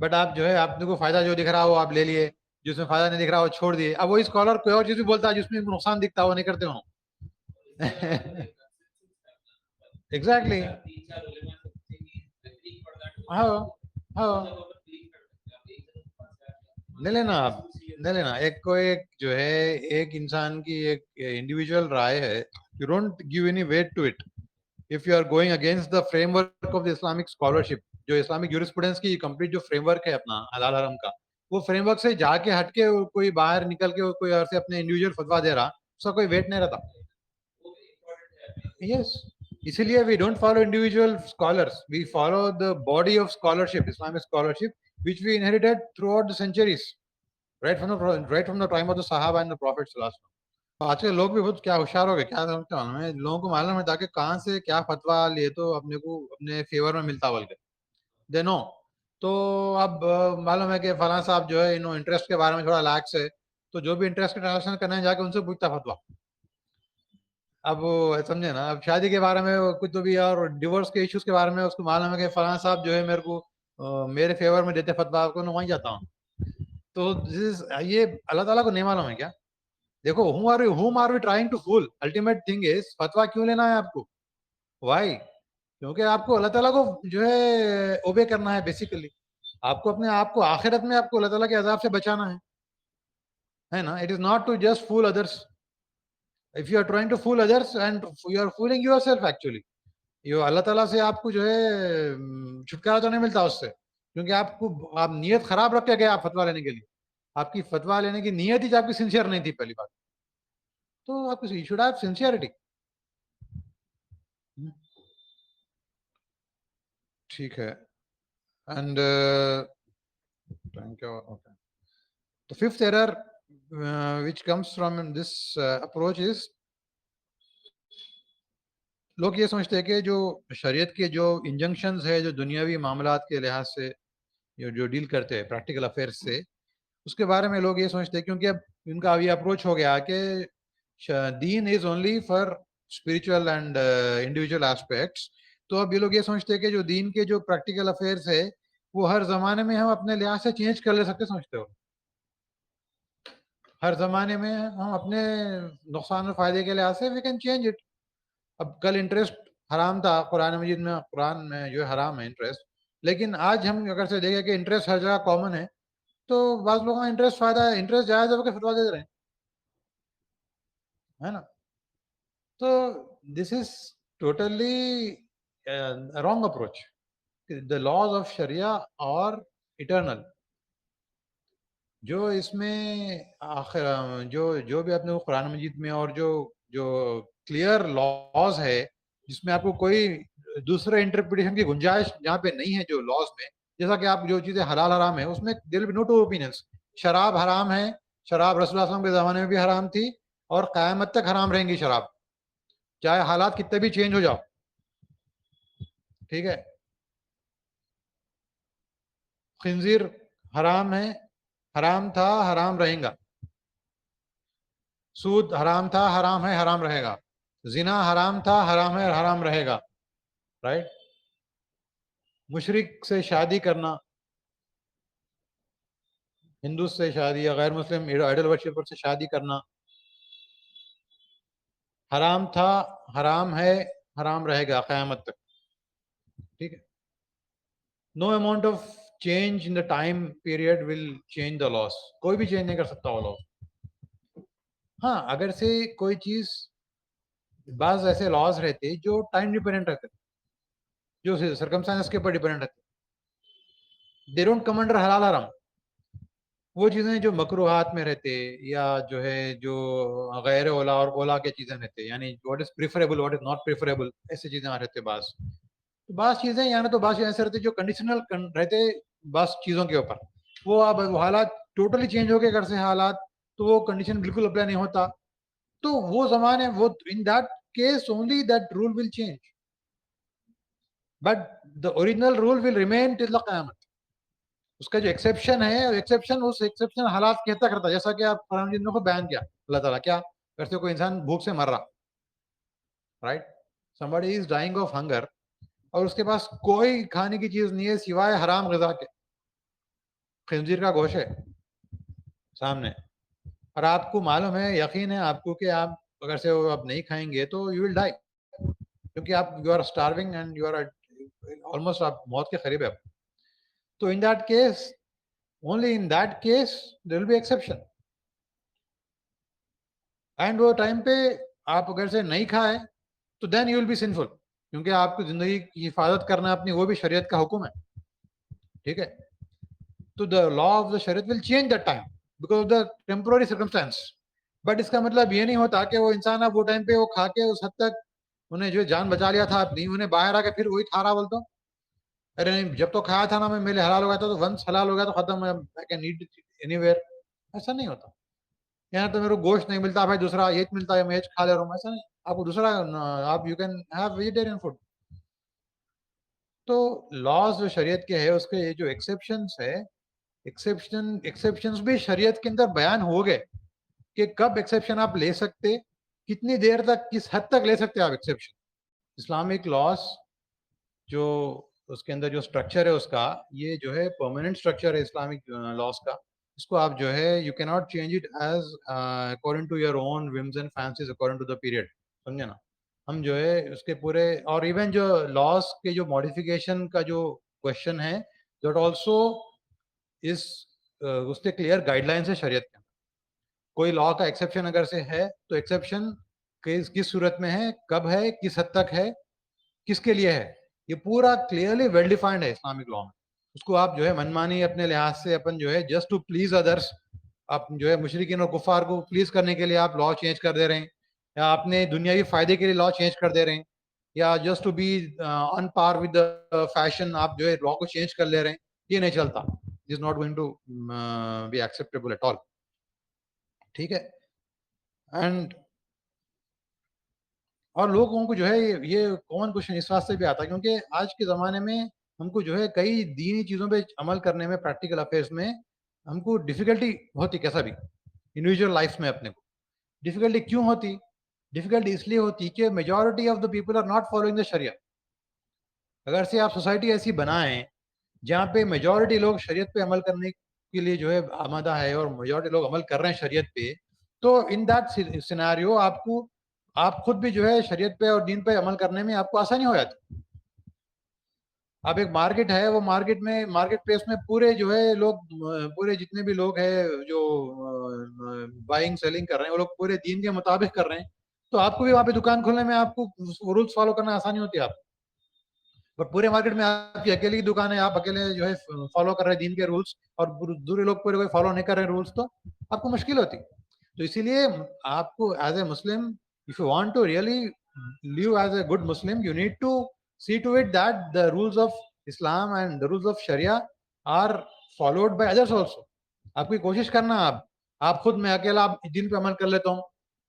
But آپ جو ہے آپ کو فائدہ جو دکھ رہا ہو آپ لے لیے, جس میں فائدہ نہیں دکھ رہا وہ چھوڑ دیے. اب وہی اسکالر کوئی اور چیز بھی بولتا ہے جس میں نقصان دکھتا وہ نہیں کرتے ہوں. ایگزیکٹلی. ہاں ہاں نہیں لینا آپ نہیں لینا. ایک کو ایک جو ہے ایک انسان کی ایک انڈیویجول رائے ہے. You don't give any weight to it. if you are going against the framework of the Islamic scholarship, جو اسلامک جورسپروڈنس کی کمپلیٹ جو فریم ورک ہے اپنا حلال حرام کا, وہ فریم ورک سے جا کے ہٹ کے کوئی باہر نکل کے کوئی اور سے اپنے انڈیویجول فتوا دے رہا, اس کا کوئی ویٹ نہیں رہتا. یس, اسی لیے we don't follow individual scholars, we follow the body of scholarship, Islamic scholarship which we inherited throughout the centuries, right from the time of the Sahaba and the Prophet sallallahu alaihi wasallam. آج کے لوگ بھی بہت کیا ہوشیار ہو گئے, کیا سمجھتے ہیں میں لوگوں کو معلوم ہے تاکہ کہاں سے کیا فتوا لیے تو اپنے کو اپنے فیور میں ملتا بول کے دے نو. تو اب معلوم ہے کہ فلاں صاحب جو ہے انٹرسٹ کے بارے میں تھوڑا لیکس ہے, تو جو بھی انٹرسٹ کے ٹرانزیکشن کرنے ہیں جا کے ان سے پوچھتا فتوا. اب وہ سمجھے نا, اب شادی کے بارے میں کچھ تو بھی اور ڈیورس کے ایشوز کے بارے میں اس کو معلوم ہے کہ فلاں صاحب جو ہے میرے کو میرے فیور میں دیتے فتوا, کو میں وہیں جاتا ہوں. تو یہ اللہ تعالیٰ کو نہیں معلوم ہے کیا؟ دیکھو whom are we trying to fool? Ultimate thing is فتوا کیوں لینا ہے آپ کو؟ Why? کیونکہ آپ کو اللہ تعالیٰ کو جو ہے اوبے کرنا ہے بیسیکلی. آپ کو اپنے آپ کو آخرت میں آپ کو اللہ تعالیٰ کے عذاب سے بچانا ہے نا. It is not to just fool others. If you are trying to fool others and you are fooling yourself actually. یہ اللہ تعالیٰ سے آپ کو جو ہے چھٹکارا تو نہیں ملتا اس سے, کیونکہ آپ نیت خراب رکھ کے گئے آپ فتوا لینے کے لیے. آپ کی فتوا لینے کی نیت ہی آپ کی سنسیئر نہیں تھی پہلی بات. تو آپ کو یو شوڈ ہیو سنسیئرٹی. ٹھیک ہے. And the fifth error which comes from this approach is لوگ یہ سمجھتے ہیں کہ جو شریعت کے جو انجنکشنز ہے جو دنیاوی معاملات کے لحاظ سے جو ڈیل کرتے ہیں پریکٹیکل افیئرس سے, اس کے بارے میں لوگ یہ سمجھتے ہیں کیونکہ اب ان کا یہ اپروچ ہو گیا کہ دین is only for spiritual and individual aspects. تو اب یہ لوگ یہ سمجھتے ہیں کہ جو دین کے جو پریکٹیکل افیئرس ہے وہ ہر زمانے میں ہم اپنے لحاظ سے چینج کر لے سکتے سمجھتے ہو. ہر زمانے میں ہم اپنے نقصان و فائدے کے لحاظ سے وی کین چینج اٹ. اب کل انٹرسٹ حرام تھا قرآن مجید میں, قرآن میں جو حرام ہے انٹرسٹ, لیکن آج ہم اگر سے دیکھیں کہ انٹرسٹ ہر جگہ کامن ہے, تو بعض لوگوں کا انٹرسٹ فائدہ ہے, انٹرسٹ جائز ہے کہ فتوا دے رہے ہیں نا. تو this is totally wrong approach. The laws of شریعہ اور اٹرنل, جو اس میں جو بھی اپنے قرآن مجید میں اور جو کلیئر لاز ہے جس میں آپ کو کوئی دوسرے انٹرپریٹیشن کی گنجائش جہاں پہ نہیں ہے جو لاز میں, جیسا کہ آپ جو چیزیں حلال حرام ہے اس میں there be no two opinions. شراب حرام ہے, شراب رسول اللہ صلی اللہ علیہ وسلم کے زمانے میں بھی حرام تھی اور قیامت تک حرام رہیں گی شراب, چاہے حالات کتنے بھی چینج ہو جاؤ. ٹھیک ہے. خنزیر حرام ہے, حرام تھا, حرام رہیں گا. سود حرام تھا, حرام ہے, حرام رہے گا. زنا حرام تھا, حرام ہے, حرام رہے گا. رائٹ. مشرک سے شادی کرنا, ہندو سے شادی یا غیر مسلم آئیڈل ورشپر سے شادی کرنا حرام تھا, حرام ہے, حرام رہے گا قیامت تک. ٹھیک ہے. No amount of change in the time period will change the laws. کوئی بھی چینج نہیں کر سکتا وہ لاس. ہاں اگر سے کوئی چیز, بعض ایسے لاز رہتے جو ٹائم ڈیپینڈنٹ رہتے, جو سرکمسٹانس کے اوپر ڈیپینڈنٹ رہتے, دے ڈونٹ کم انڈر حلال حرام. وہ چیزیں جو مکروہات میں رہتے یا جو ہے جو غیر اولا اور اولا کے چیزیں رہتے, یعنی what is preferable what is not preferable, ایسی چیزیں رہتے. بعض چیزیں یعنی تو بعض چیزیں ایسے رہتے جو کنڈیشنل رہتے بعض چیزوں کے اوپر. وہ اب حالات ٹوٹلی چینج ہو گئے اگر سے حالات, تو وہ کنڈیشن بالکل اپلائی نہیں ہوتا. تو وہ زمانے وہ in that case only that rule will change, but the original rule will remain till the قیامت. اس کا جو ایکسیپشن ہے, اس ایکسیپشن حالات کہتا کرتا, جیسا کہ آپ قرآن مجید میں کو بیان کیا اللہ تعالیٰ, کیا کرتے کوئی انسان بھوک سے مر رہا, right, somebody is dying of hunger, اور اس کے پاس کوئی کھانے کی چیز نہیں ہے سوائے حرام غذا کے, خنزیر کا گوشت ہے سامنے اور آپ کو معلوم ہے, یقین ہے آپ کو کہ آپ اگر سے وہ آپ نہیں کھائیں گے تو یو ول ڈائی, کیونکہ آپ you are starving and you are almost آپ موت کے قریب ہے. تو in that case, only in that case there will be exception. And وہ ٹائم پہ آپ اگر سے نہیں کھائے تو دین یو ول بی سنفل, کیونکہ آپ کی زندگی کی حفاظت کرنا اپنی وہ بھی شریعت کا حکم ہے, ٹھیک ہے. تو دا لا آف دا شریعت will change that time because of the temporary circumstance. But اس کا مطلب یہ نہیں ہوتا کہ وہ انسان اب وہ ٹائم پہ وہ کھا کے اس حد تک انہیں جو جان بچا لیا تھا اپنی, انہیں باہر آ کے پھر وہی کھا رہا بولتا ہوں, ارے نہیں جب تو کھایا تھا نا میں میرے حلال ہو گیا تھا, تو ونس حلال ہو گیا تو ختم, I can eat it anywhere. ایسا نہیں ہوتا. یہاں تو میرے کو گوشت نہیں ملتا بھائی, دوسرا ایج ملتا ہے, میں ایج کھا لے رہا ہوں, ایسا نہیں. آپ کو دوسرا آپ you can have vegetarian food. تو لاز جو شریعت کے ہے اس کے یہ جو ایکسیپشنس ہے, ایکسیپشنس بھی شریعت کے اندر بیان ہو گئے کہ کب ایکسیپشن آپ لے سکتے, کتنی دیر تک, کس حد تک لے سکتے آپ ایکسیپشن. اسلامک لاس جو اس کے اندر جو اسٹرکچر ہے اس کا, یہ جو ہے پرماننٹ اسٹرکچر ہے اسلامک لاس کا. اس کو آپ جو ہے you can not change it as according to your own whims and fancies according to the period, سمجھے نا. ہم جو ہے اس کے پورے, اور ایون جو لاس کے جو ماڈیفیکیشن کا جو کوشچن ہے دیٹ آلسو اس اس کے کلیئر گائیڈ لائنس ہے شریعت کے. کوئی لا کا ایکسیپشن اگر سے ہے تو ایکسیپشن کس صورت میں ہے, کب ہے, کس حد تک ہے, کس کے لیے ہے, یہ پورا کلیئرلی ویل ڈیفائنڈ ہے اسلامک لا میں. اس کو آپ جو ہے منمانی اپنے لحاظ سے اپن جو ہے جسٹ ٹو پلیز ادرس, آپ جو ہے مشرکین اور کفار کو پلیز کرنے کے لیے آپ لا چینج کر دے رہے ہیں, یا اپنے دنیاوی فائدے کے لیے لا چینج کر دے رہے ہیں, یا just to be on par with the fashion آپ جو ہے لا کو چینج کر لے رہے ہیں. یہ نہیں چلتا, it is not going to be acceptable at all, ٹھیک ہے. اینڈ اور لوگوں کو جو ہے یہ کامن کوشچن اس واسطے بھی آتا ہے کیونکہ آج کے زمانے میں ہم کو جو ہے کئی دینی چیزوں پہ عمل کرنے میں, پریکٹیکل افیئرس میں ہم کو ڈیفیکلٹی ہوتی, کیسا بھی انڈیویجول لائف میں اپنے کو ڈیفیکلٹی کیوں ہوتی. ڈیفیکلٹی اس لیے ہوتی کہ majority of the people are not following the شریعت. اگر سے آپ سوسائٹی ایسی بنائیں جہاں پہ میجورٹی لوگ شریعت پہ عمل کرنے کے لیے جو ہے آمادہ ہے اور میجورٹی لوگ عمل کر رہے ہیں شریعت پہ, تو ان دیٹ سیناریو آپ خود بھی جو ہے شریعت پہ اور دین پہ عمل کرنے میں آپ کو آسانی ہو جاتی. اب ایک مارکیٹ ہے, وہ مارکیٹ پلیس میں پورے جو ہے لوگ, پورے جتنے بھی لوگ ہیں جو بائنگ سیلنگ کر رہے ہیں وہ لوگ پورے دین کے مطابق کر رہے ہیں, تو آپ کو بھی وہاں پہ دکان کھولنے میں آپ کو رولس فالو کرنا آسانی ہوتی ہے آپ. بٹ پورے مارکیٹ میں آپ کی اکیلی کی دکان ہے, آپ اکیلے جو ہے فالو کر رہے ہیں دین کے رولس, اور دوسرے لوگ پورے کوئی فالو نہیں کر رہے ہیں رولس, تو آپ کو مشکل ہوتی. تو اسی لیے آپ کو as a Muslim, if you want to really live as a good Muslim, you need to see to it that the rules of Islam and the rules of Sharia are followed by others also. آپ کی کوشش کرنا, آپ خود میں اکیلا آپ دین پہ عمل کر لیتا ہوں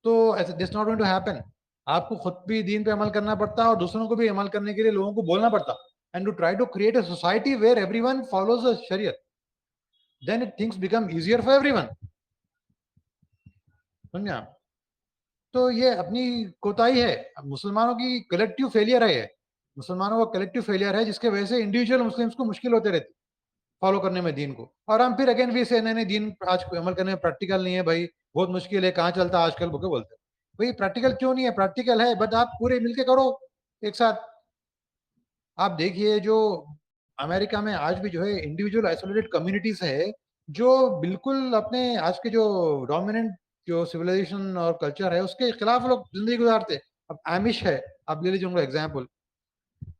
تو this not going to happen. آپ کو خود بھی دین پہ عمل کرنا پڑتا اور دوسروں کو بھی عمل کرنے کے لیے لوگوں کو بولنا پڑتا, and to try to create a society where everyone follows the Sharia, then things become easier for everyone. سمجھا. تو یہ اپنی کوتاہی ہے, مسلمانوں کی کلیکٹیو فیلئر ہے, مسلمانوں کا کلیکٹیو فیلئر ہے جس کے وجہ سے انڈیویجول مسلمس کو مشکل ہوتے رہتی فالو کرنے میں دین کو. اور ہم پھر اگین بھی سے نہیں دین آج عمل کرنے میں پریکٹیکل نہیں ہے بھائی, بہت مشکل ہے, کہاں چلتا آج کل بھوکے بولتے. بھائی پریکٹیکل کیوں نہیں ہے, پریکٹیکل ہے, بٹ آپ پورے مل کے کرو ایک ساتھ. آپ دیکھیے جو امریکہ میں آج بھی جو ہے انڈیویجول آئسولیٹڈ کمیونٹیز ہے جو بالکل اپنے آج کے جو ڈومیننٹ جو سویلائزیشن اور کلچر ہے اس کے خلاف لوگ زندگی گزارتے. اب ایمش ہے, آپ لے لیجیے ان کا ایگزامپل,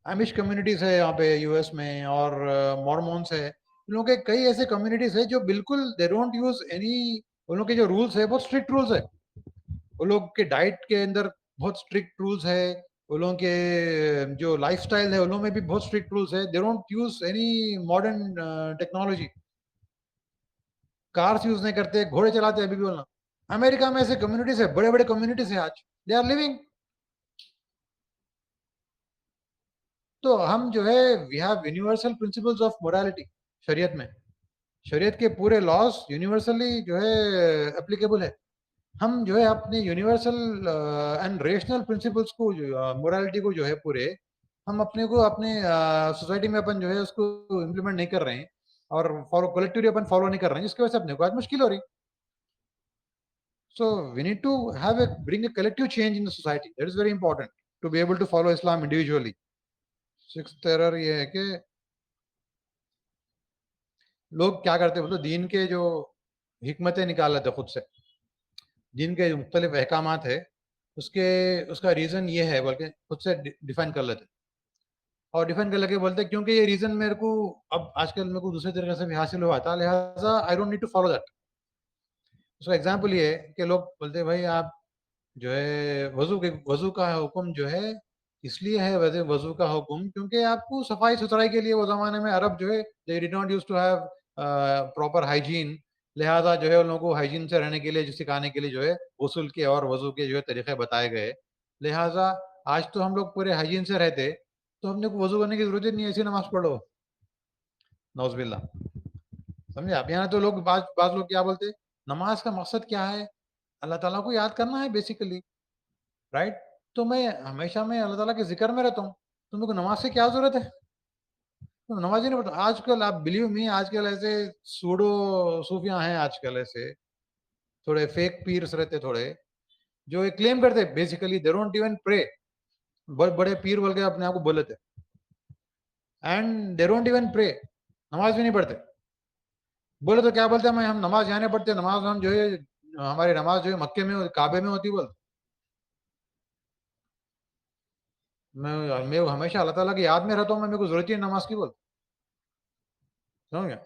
ایمش کمیونٹیز ہے یہاں پہ یو ایس میں, اور مورمونس ہے. ان لوگوں کے کئی ایسے کمیونٹیز ہے جو بالکل دے ڈونٹ یوز اینی, ان لوگ کے جو رولس ہے بہت اسٹرکٹ رولس ہے. وہ لوگ کے ڈائٹ کے اندر بہت اسٹرکٹ رولس ہے, وہ لوگوں کے جو لائف اسٹائل ہے ان لوگوں میں بھی بہت اسٹرکٹ رولس ہے. They don't use any modern technology, cars use نہیں کرتے, گھوڑے چلاتے ہیں ابھی بھی بولنا. امریکہ میں ایسے کمیونٹیز ہے, بڑے بڑے کمیونٹیز ہیں آج, دے آر لیونگ. تو ہم جو ہے we have universal principles of morality شریعت میں, شریعت کے پورے لاس یونیورسلی جو ہے اپلیکیبل ہے. ہم جو ہے اپنے یونیورسل اینڈ ریشنل پرنسپلس کو, مورالٹی کو جو ہے پورے ہم اپنے کو اپنے سوسائٹی میں اپن جو ہے اس کو امپلیمنٹ نہیں کر رہے ہیں. اور فالو کلیکٹیولی اپن فالو نہیں کر رہے ہیں, جس کی وجہ سے اپنے کو آج مشکل ہو رہی. So we need to bring a collective change in the society. That is very important to be able to follow Islam individually. Sixth error یہ ہے کہ لوگ کیا کرتے ہیں, مطلب دین کے جو حکمتیں نکال لیتے خود سے, دین کے جو مختلف احکامات ہے اس کا ریزن یہ ہے بلکہ خود سے ڈیفائن کر لیتے, اور ڈیفائن کر لے کے بولتے کیونکہ یہ ریزن میرے کو اب آج کل میرے کو دوسرے طریقے سے بھی حاصل ہوا تھا, لہٰذا I don't need to follow that. اس کا ایگزامپل یہ ہے کہ لوگ بولتے بھائی آپ جو ہے وضو کا حکم جو ہے اس لیے ہے وضو کا حکم کیونکہ آپ کو صفائی ستھرائی کے لیے وہ زمانے میں عرب جو ہے they did not used to have proper hygiene, لہٰذا جو ہے ان لوگوں کو ہائیجین سے رہنے کے لیے سکھانے کے لیے جو ہے غسل کے اور وضو کے جو ہے طریقے بتائے گئے. لہٰذا آج تو ہم لوگ پورے ہائیجین سے رہتے تو ہم نے کو وضو کرنے کی ضرورت نہیں ہے, ایسی نماز پڑھو. نعوذ باللہ. سمجھے آپ, یہاں تو لوگ بعض لوگ کیا بولتے, نماز کا مقصد کیا ہے, اللہ تعالیٰ کو یاد کرنا ہے بیسیکلی, رائٹ. تو میں ہمیشہ اللہ تعالیٰ کے ذکر میں رہتا ہوں, تو میرے کو نماز سے کیا ضرورت ہے, تو نماز ہی نہیں پڑھتا. آج کل آپ بلیو می, آج کل ایسے سوڈو صوفیاں ہیں, آج کل ایسے تھوڑے فیک پیرس رہتے تھوڑے, جو کلیم کرتے basically they don't even pray, بڑے پیر بول کے اپنے آپ کو بولے تھے, and they don't even pray, نماز بھی نہیں پڑھتے. بولے تو کیا بولتے ہیں, ہم نماز یہاں نہیں پڑھتے, نماز ہم جو ہے ہماری نماز جو ہے مکے میں کعبے میں ہوتی. بول میں ہمیشہ اللہ تعالیٰ کی یاد میں رہتا ہوں, میرے کو ضرورت ہی نماز کی. بول سمجھ گیا.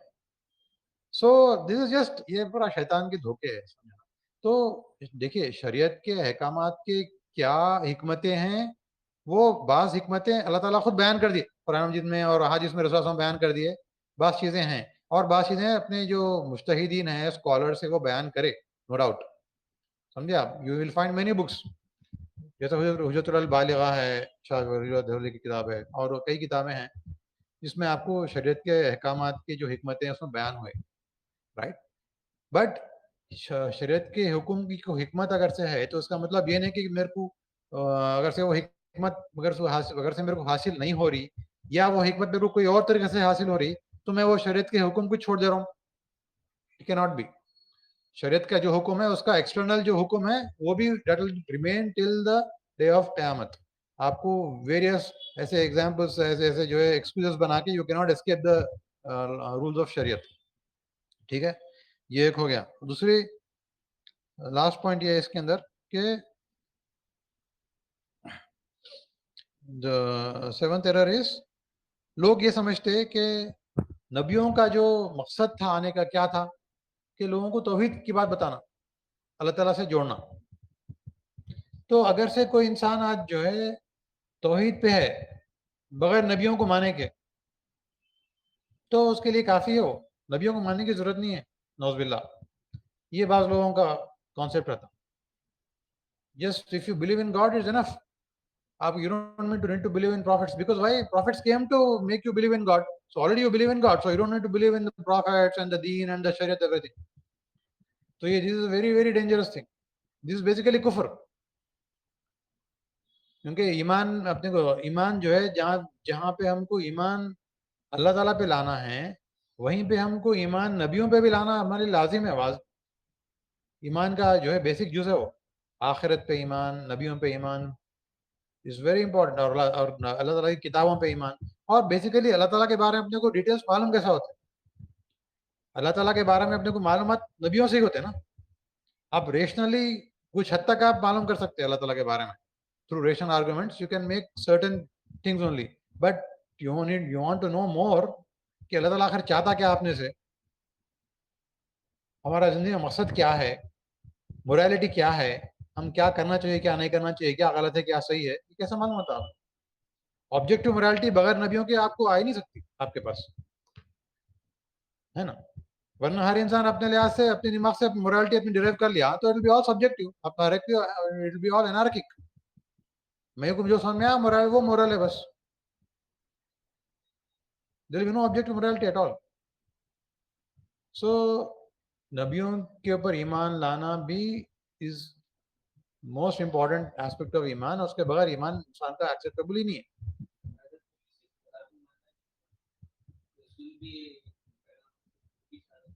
سو دس از جسٹ, یہ پورا شیطان کے دھوکے ہے. تو دیکھیے شریعت کے احکامات کے کیا حکمتیں ہیں, وہ بعض حکمتیں اللہ تعالیٰ خود بیان کر دی قرآن مجید میں اور احادیث میں, رسول صلی اللہ علیہ وسلم بیان کر دیے. بعض چیزیں ہیں اور بعض چیزیں اپنے جو مجتہدین ہیں اسکالر سے وہ بیان کرے, نو ڈاؤٹ. سمجھے آپ, you will find many books, جیسے حجت البالغہ ہے, شاہ ولی اللہ دہلوی کی کتاب ہے, اور کئی کتابیں ہیں جس میں آپ کو شریعت کے احکامات کی جو حکمتیں اس میں بیان ہوئے, رائٹ. بٹ شریعت کے حکم کی کوئی حکمت اگر سے ہے تو اس کا مطلب یہ نہیں کہ میرے کو اگر سے وہ حکمت اگر سے میرے کو حاصل نہیں ہو رہی, یا وہ حکمت میرے کو کوئی اور طریقے سے حاصل ہو رہی, تو میں وہ شریعت کے حکم کو چھوڑ دے رہا ہوں. It can not be. شریعت کا جو حکم ہے اس کا ایکسٹرنل جو حکم ہے وہ بھی that will remain till the day of قیامت. آپ کو ویریس ایسے ایگزامپلس ایسے جو ہے ایکسکیوزز بنا کے you can not escape the rules of شریعت. ٹھیک ہے, یہ ایک ہو گیا. دوسری لاسٹ پوائنٹ یہ ہے اس کے اندر کہ سیونتھ ایرر از, لوگ یہ سمجھتے کہ نبیوں کا جو مقصد تھا آنے کا کیا تھا, کہ لوگوں کو توحید کی بات بتانا, اللہ تعالیٰ سے جوڑنا. تو اگر سے کوئی انسان آج جو ہے توحید پہ ہے بغیر نبیوں کو مانے کے, تو اس کے لیے کافی ہو, نبیوں کو ماننے کی ضرورت نہیں ہے. نعوذ باللہ. یہ بعض لوگوں کا کانسیپٹ رہتا. Just if you believe in God is enough. You don't need to believe in prophets, because why? Prophets came to make you believe in God. So already you believe in God, so you don't need to believe in the prophets and the deen and the shariat, everything. So this is a very very dangerous thing. This is basically kufr. کیونکہ ایمان اپنے کو, ایمان جو ہے جہاں پہ ہم کو ایمان اللہ تعالیٰ پہ لانا ہے, وہیں پہ ہم کو ایمان نبیوں پہ بھی لانا ہمارے لازم ہے. آواز ایمان کا جو ہے بیسک جز ہے وہ, آخرت پہ ایمان, نبیوں پہ ایمان is very important, اور اللہ تعالیٰ کی کتابوں پہ ایمان. اور بیسیکلی اللہ تعالیٰ کے بارے میں اپنے کو ڈیٹیلس معلوم کیسا ہوتا ہے؟ اللہ تعالیٰ کے بارے میں اپنے کو معلومات نبیوں سے ہی ہوتے ہیں نا. آپ ریشنلی کچھ حد تک آپ معلوم کر سکتے ہیں اللہ تعالیٰ کے بارے میں through rational arguments, you can make certain things only, but you want to know more کہ اللہ تعالیٰ آخر چاہتا کیا آپ نے سے, ہمارا زندگی کا مقصد کیا ہے, موریلٹی کیا ہے, ہم کیا کرنا چاہیے کیا نہیں کرنا چاہیے, کیا غلط ہے کیا صحیح ہے, یہ کیسا معلوم ہوتا ہے؟ آبجیکٹو موریلٹی بغیر نبیوں کے آپ کو آ ہی نہیں سکتی آپ کے پاس, ہے نا. ورنہ ہر انسان اپنے لحاظ سے اپنے دماغ سے موریلٹی اپنی ڈیرائیو کر لیا تو it will be all subjective, it will be all anarchic. میرے کو جو سمجھ میں آیا مورل وہ مورل ہے بس, there will be no objective morality at all. So نبیوں کے اوپر ایمان لانا بھی is most important aspect of ایمان, اور اس کے بغیر ایمان انسان کا ایکسیپٹیبل ہی نہیں ہے.